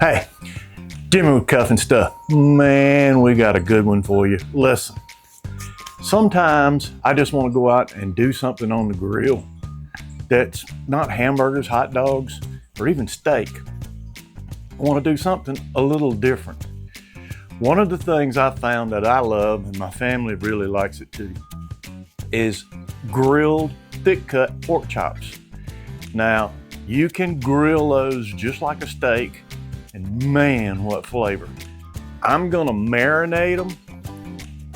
Hey, Jimmy with Cuff and Stuff. Man, we got a good one for you. Listen, sometimes I just want to go out and do something on the grill that's not hamburgers, hot dogs, or even steak. I want to do something a little different. One of the things I found that I love, and my family really likes it too, is grilled thick cut pork chops. Now, you can grill those just like a steak, and man, what flavor. I'm gonna marinate them,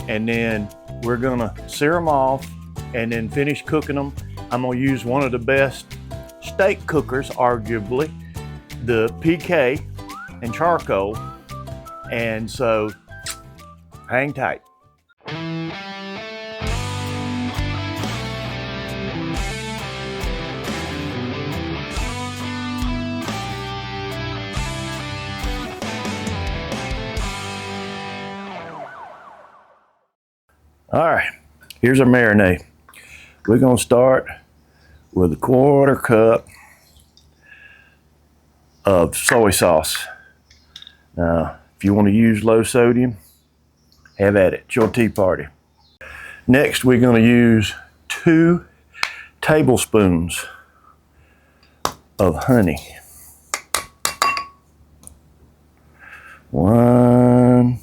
and then we're gonna sear them off, and then finish cooking them. I'm gonna use one of the best steak cookers, arguably, the PK and charcoal. And so, hang tight. All right, here's our marinade. We're gonna start with a 1/4 cup of soy sauce. Now, if you want to use low sodium, have at it. It's your tea party. Next, we're going to use 2 tablespoons of honey. 1,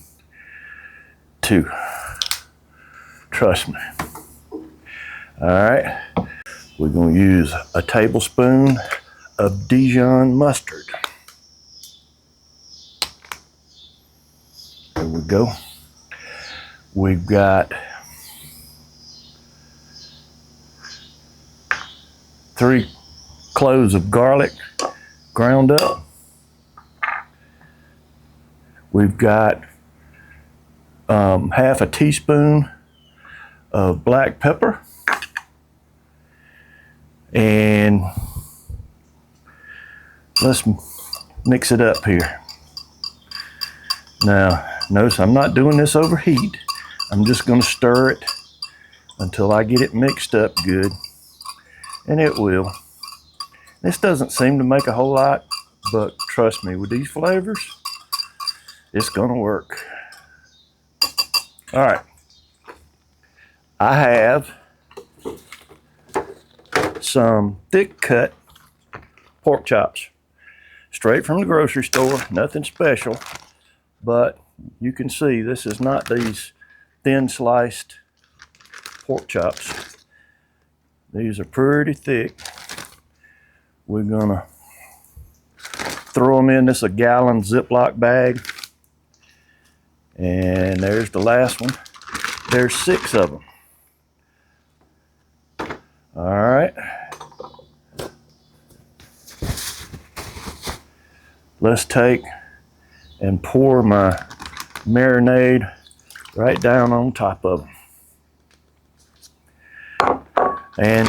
2. Trust me. All right, we're going to use a tablespoon of Dijon mustard. There we go. We've got 3 cloves of garlic ground up. We've got half a teaspoon of black pepper, and let's mix it up here. Now, notice I'm not doing this over heat. I'm just going to stir it until I get it mixed up good, and it will. This doesn't seem to make a whole lot, but trust me, with these flavors, it's going to work. All right. I have some thick cut pork chops, straight from the grocery store, nothing special, but you can see this is not these thin sliced pork chops. These are pretty thick. We're gonna throw them in this a gallon Ziploc bag, and there's the last one. There's 6 of them. All right. Let's take and pour my marinade right down on top of them. And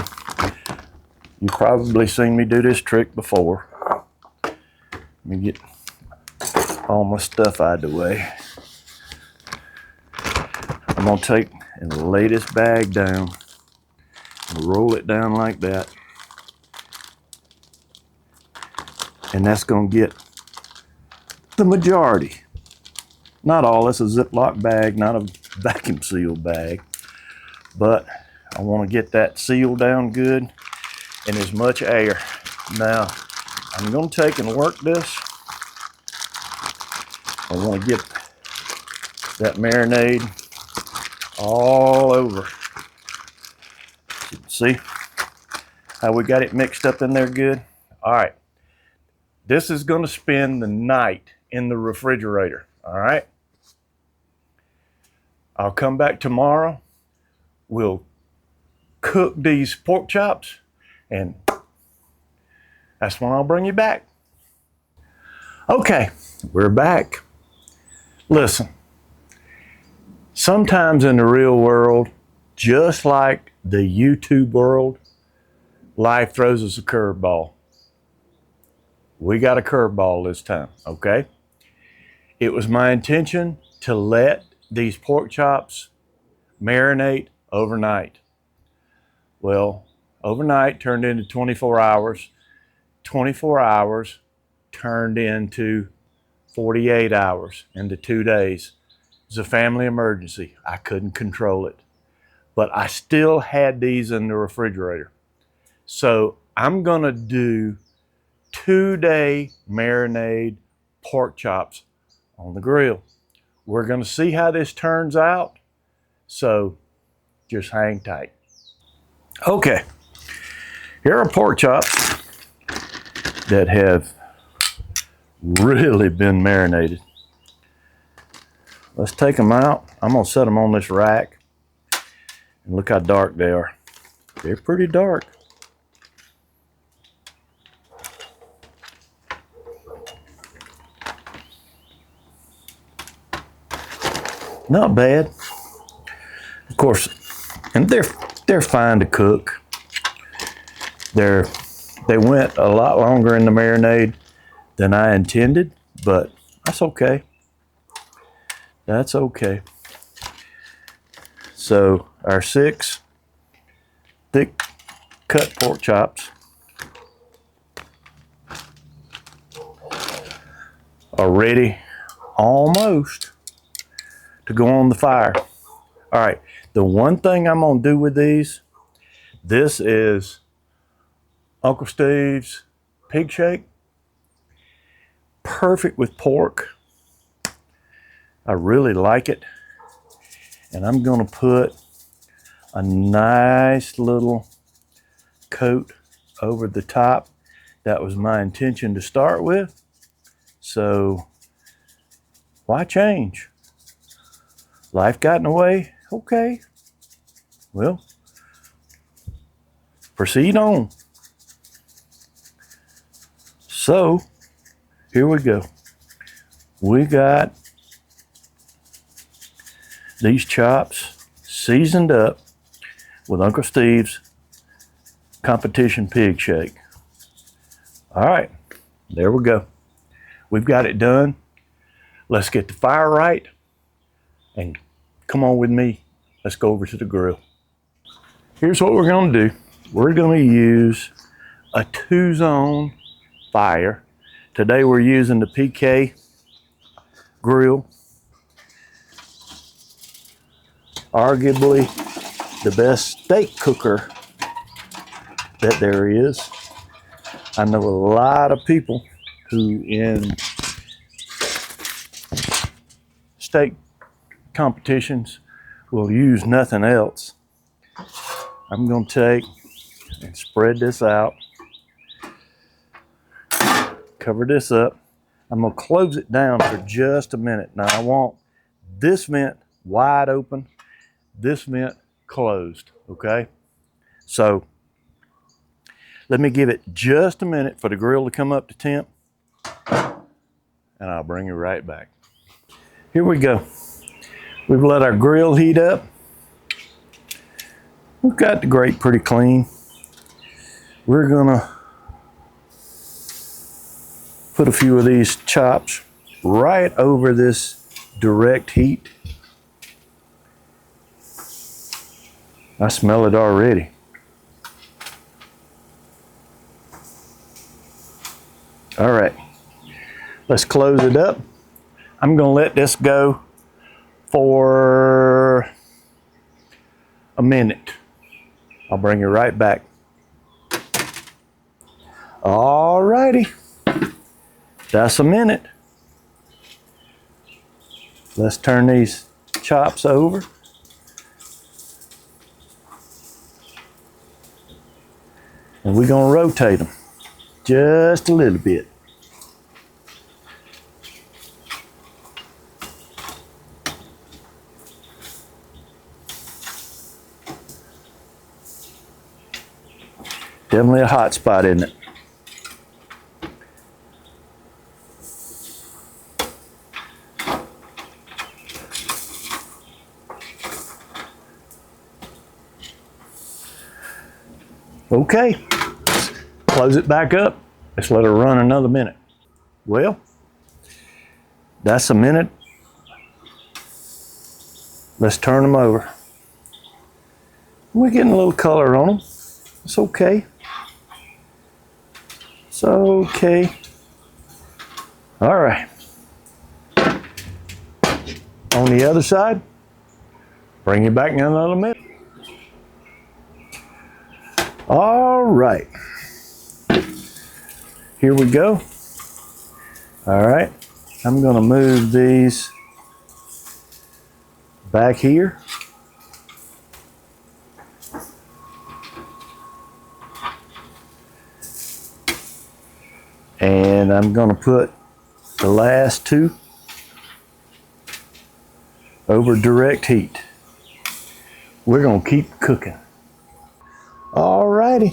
you've probably seen me do this trick before. Let me get all my stuff out of the way. I'm gonna take and lay this bag down. Roll it down like that, and that's going to get the majority. Not all. It's a Ziploc bag, not a vacuum seal bag, but I want to get that sealed down good and as much air. Now, I'm going to take and work this. I want to get that marinade all over. See how we got it mixed up in there good? All right. This is going to spend the night in the refrigerator. All right. I'll come back tomorrow. We'll cook these pork chops, and that's when I'll bring you back. Okay, we're back. Listen, sometimes in the real world, just like the YouTube world, life throws us a curveball. We got a curveball this time, okay? It was my intention to let these pork chops marinate overnight. Well, overnight turned into 24 hours. 24 hours turned into 48 hours into 2 days. It was a family emergency. I couldn't control it. But I still had these in the refrigerator. So I'm gonna do 2-day marinade pork chops on the grill. We're gonna see how this turns out. So just hang tight. Okay, here are pork chops that have really been marinated. Let's take them out. I'm gonna set them on this rack and look how dark they are. They're pretty dark. Not bad. Of course, and they're fine to cook. They went a lot longer in the marinade than I intended, but that's okay. That's okay. So our 6 thick cut pork chops are ready almost to go on the fire. All right, the one thing I'm gonna do with these, this is Uncle Steve's pig shake. Perfect with pork. I really like it. And I'm gonna put a nice little coat over the top. That was my intention to start with. So why change? Life got in the way? Okay. Well, proceed on. So here we go. We got these chops seasoned up with Uncle Steve's competition pig shake. All right, there we go. We've got it done. Let's get the fire right and come on with me. Let's go over to the grill. Here's what we're gonna do. We're gonna use a 2-zone fire. Today we're using the PK grill. Arguably the best steak cooker that there is. I know a lot of people who in steak competitions will use nothing else. I'm going to take and spread this out, cover this up. I'm going to close it down for just a minute. Now I want this vent wide open, this vent closed, okay? So let me give it just a minute for the grill to come up to temp, and I'll bring you right back. Here we go. We've let our grill heat up. We've got the grate pretty clean. We're gonna put a few of these chops right over this direct heat. I smell it already. All right, let's close it up. I'm gonna let this go for a minute. I'll bring you right back. All righty, that's a minute. Let's turn these chops over. And we're gonna rotate them just a little bit. Definitely a hot spot, isn't it? Okay, close it back up. Let's let it run another minute. Well, that's a minute. Let's turn them over. We're getting a little color on them. It's okay. It's okay. All right. On the other side, bring you back in another minute. All right. Here we go. All right. I'm going to move these back here. And I'm going to put the last two over direct heat. We're going to keep cooking. All righty.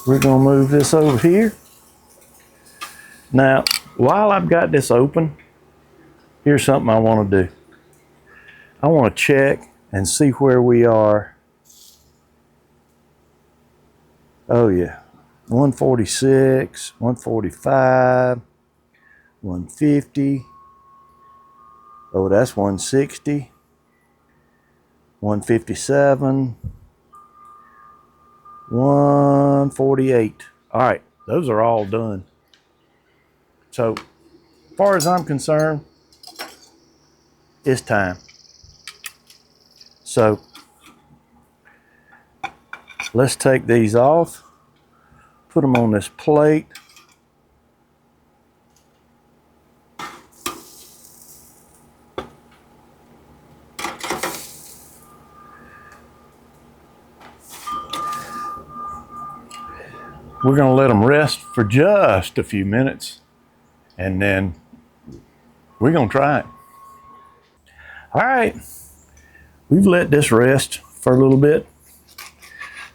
We're going to move this over here. Now, while I've got this open, here's something I want to do. I want to check and see where we are. Oh yeah, 146, 145, 150. Oh, that's 160, 157, 148. All right, those are all done. So, as far as I'm concerned, it's time. So, let's take these off, put them on this plate. We're going to let them rest for just a few minutes, and then we're going to try it. All right, we've let this rest for a little bit.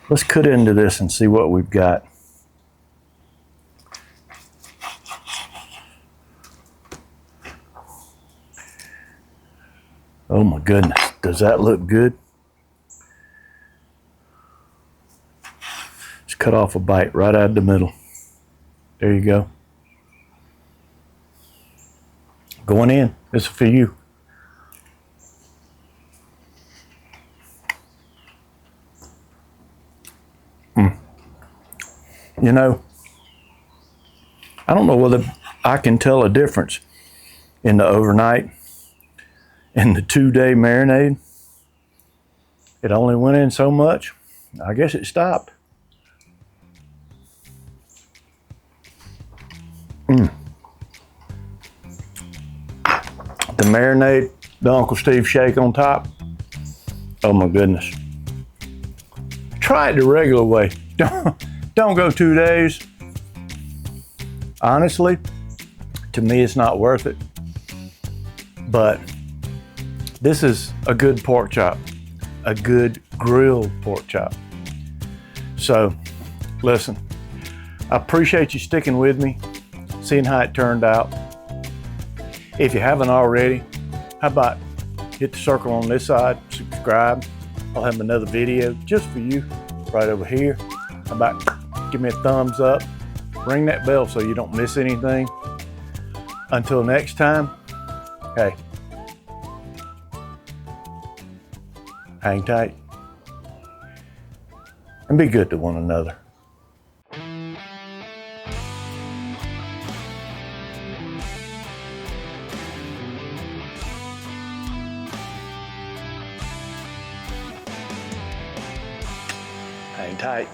Let's cut into this and see what we've got. Oh my goodness, does that look good? Just cut off a bite right out of the middle. There you go. Going in, this is for you. You know, I don't know whether I can tell a difference in the overnight and the 2-day marinade. It only went in so much. I guess it stopped. The marinade, the Uncle Steve shake on top. Oh my goodness. Try it the regular way. Don't go 2 days. Honestly, to me, it's not worth it. But this is a good pork chop, a good grilled pork chop. So, listen, I appreciate you sticking with me, seeing how it turned out. If you haven't already, how about hit the circle on this side, subscribe. I'll have another video just for you right over here. How about give me a thumbs up, ring that bell so you don't miss anything. Until next time, hey, hang tight and be good to one another. Hang tight.